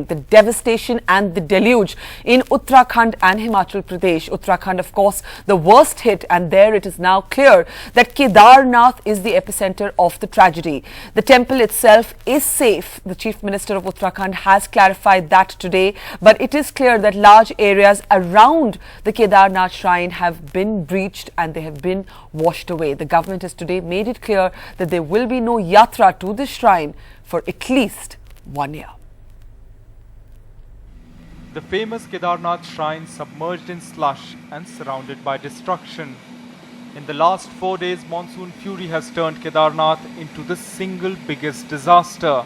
The devastation and the deluge in Uttarakhand and Himachal Pradesh. Uttarakhand, of course, the worst hit, and there it is now clear that Kedarnath is the epicenter of the tragedy. The temple itself is safe. The Chief Minister of Uttarakhand has clarified that today, but it is clear that large areas around the Kedarnath shrine have been breached and they have been washed away. The government has today made it clear that there will be no yatra to this shrine for at least 1 year. The famous Kedarnath shrine submerged in slush and surrounded by destruction. In the last 4 days, monsoon fury has turned Kedarnath into the single biggest disaster.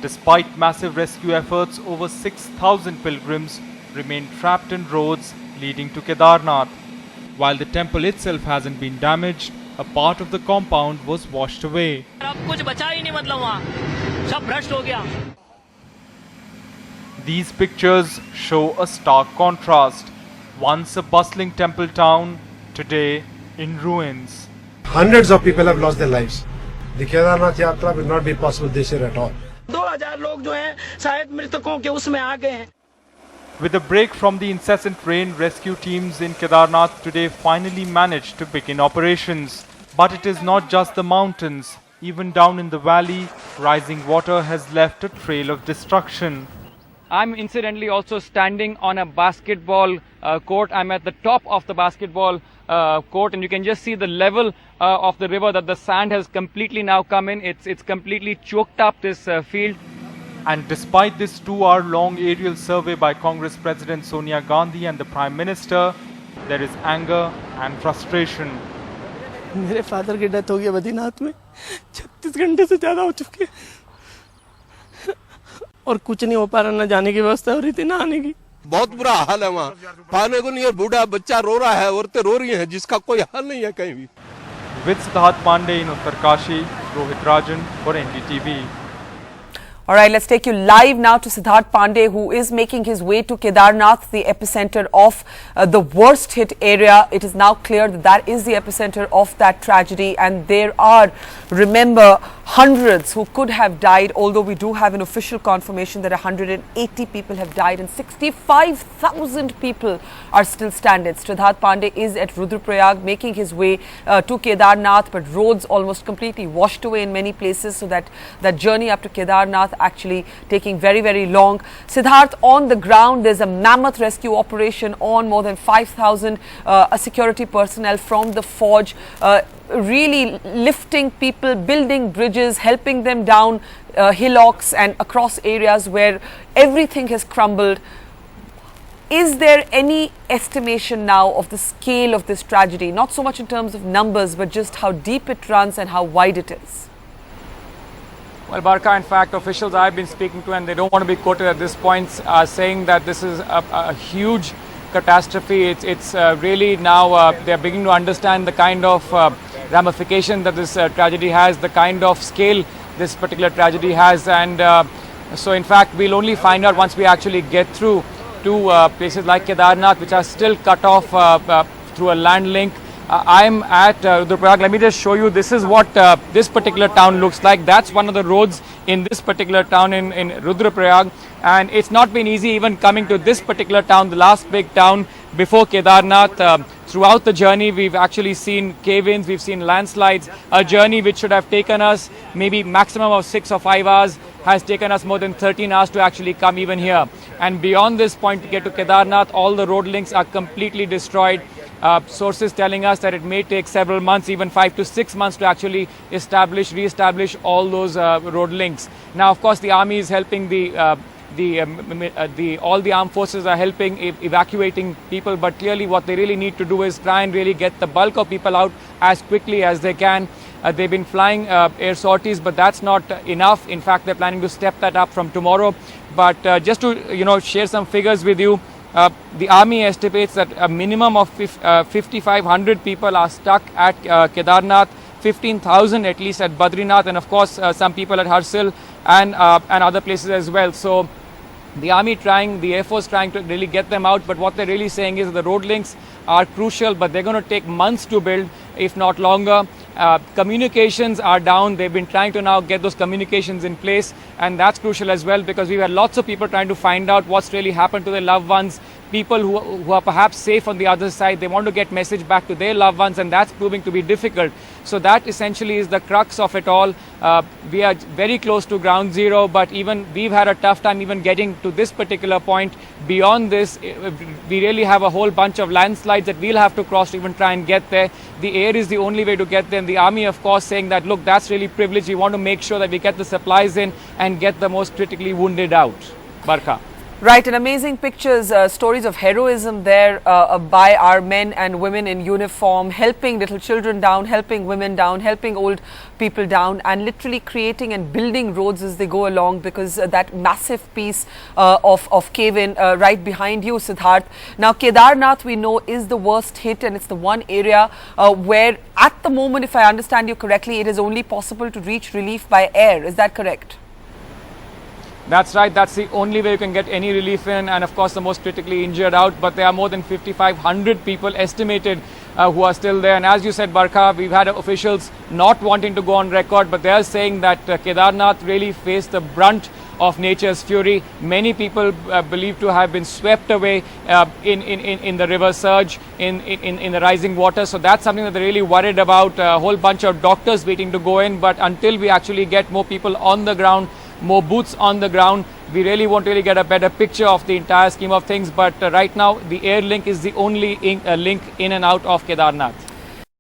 Despite massive rescue efforts, over 6,000 pilgrims remain trapped in roads leading to Kedarnath. While the temple itself hasn't been damaged, a part of the compound was washed away. These pictures show a stark contrast. Once a bustling temple town, today in ruins. Hundreds of people have lost their lives. The Kedarnath Yatra will not be possible this year at all. 2000 लोग जो हैं शायद मृतकों के उसमें आ गए हैं. With a break from the incessant rain, rescue teams in Kedarnath today finally managed to begin operations. But it is not just the mountains. Even down in the valley, rising water has left a trail of destruction. I'm incidentally also standing on a basketball court. I'm at the top of the basketball court, and you can just see the level of the river, that the sand has completely now come in. It's completely choked up this field. And despite this 2-hour-long aerial survey by Congress President Sonia Gandhi and the Prime Minister, there is anger and frustration. मेरे father की death हो गई बद्रीनाथ में. 36 घंटे से ज़्यादा हो चुके हैं और कुछ नहीं हो पा रहा. ना जाने की व्यवस्था हो रही थी, ना आने की. बहुत बुरा हाल है वहाँ. पाने को नहीं है, बूढ़ा बच्चा रो रहा है, औरतें रो रही हैं, जिसका कोई हाल नहीं है कहीं भी. With Siddharth Pandey in Uttarkashi, Rohit Rajan for NDTV. All right, let's take you live now to Siddharth Pandey, who is making his way to Kedarnath, the epicenter of the worst hit area. It is now clear that that is the epicenter of that tragedy, and there are, remember, hundreds who could have died, although we do have an official confirmation that 180 people have died and 65,000 people are still stranded. Siddharth Pandey is at Rudraprayag making his way to Kedarnath, but roads almost completely washed away in many places, so that journey up to Kedarnath actually taking very, very long. Siddharth, on the ground, there's a mammoth rescue operation on. More than 5,000 security personnel from the forge, really lifting people, building bridges, helping them down hillocks and across areas where everything has crumbled. Is there any estimation now of the scale of this tragedy? Not so much in terms of numbers, but just how deep it runs and how wide it is. Well, Barka, in fact, officials I've been speaking to, and they don't want to be quoted at this point, are saying that this is a huge catastrophe. It's really now they're beginning to understand the kind of ramification that this tragedy has, the kind of scale this particular tragedy has. And so, in fact, we'll only find out once we actually get through to places like Kedarnath, which are still cut off through a land link. I'm at Rudraprayag. Let me just show you. This is what this particular town looks like. That's one of the roads in this particular town in Rudraprayag. And it's not been easy even coming to this particular town, the last big town before Kedarnath. Throughout the journey, we've actually seen cave-ins, we've seen landslides. A journey which should have taken us maybe maximum of 6 or 5 hours has taken us more than 13 hours to actually come even here. And beyond this point to get to Kedarnath, all the road links are completely destroyed. Sources telling us that it may take several months, even 5 to 6 months to actually re-establish all those road links. Now, of course, the army is helping all the armed forces are helping evacuating people, but clearly what they really need to do is try and really get the bulk of people out as quickly as they can. They've been flying air sorties, but that's not enough. In fact, they're planning to step that up from tomorrow. But just to share some figures with you, the army estimates that a minimum of 5,500 people are stuck at Kedarnath, 15,000 at least at Badrinath, and of course some people at Harsil and other places as well. So the army trying, the Air Force trying to really get them out, but what they're really saying is the road links are crucial, but they're going to take months to build, if not longer. Communications are down. They've been trying to now get those communications in place, and that's crucial as well, because we've had lots of people trying to find out what's really happened to their loved ones. People who are perhaps safe on the other side, they want to get message back to their loved ones, and that's proving to be difficult. So that essentially is the crux of it all. We are very close to ground zero, but even we've had a tough time even getting to this particular point. Beyond this, we really have a whole bunch of landslides that we'll have to cross to even try and get there. The air is the only way to get there, and the army, of course, saying that, look, that's really privileged. We want to make sure that we get the supplies in and get the most critically wounded out. Barkha. Right, and amazing pictures, stories of heroism there by our men and women in uniform, helping little children down, helping women down, helping old people down, and literally creating and building roads as they go along, because that massive piece of cave-in right behind you, Siddharth. Now, Kedarnath, we know, is the worst hit, and it's the one area where at the moment, if I understand you correctly, it is only possible to reach relief by air. Is that correct? That's right. That's the only way you can get any relief in, and of course the most critically injured out. But there are more than 5,500 people estimated who are still there. And as you said, Barkha, we've had officials not wanting to go on record, but they are saying that Kedarnath really faced the brunt of nature's fury. Many people believed to have been swept away in the river surge, in the rising water. So that's something that they're really worried about. A whole bunch of doctors waiting to go in, but until we actually get more people on the ground, more boots on the ground, we really won't really get a better picture of the entire scheme of things. But right now, the air link is the only link in and out of Kedarnath.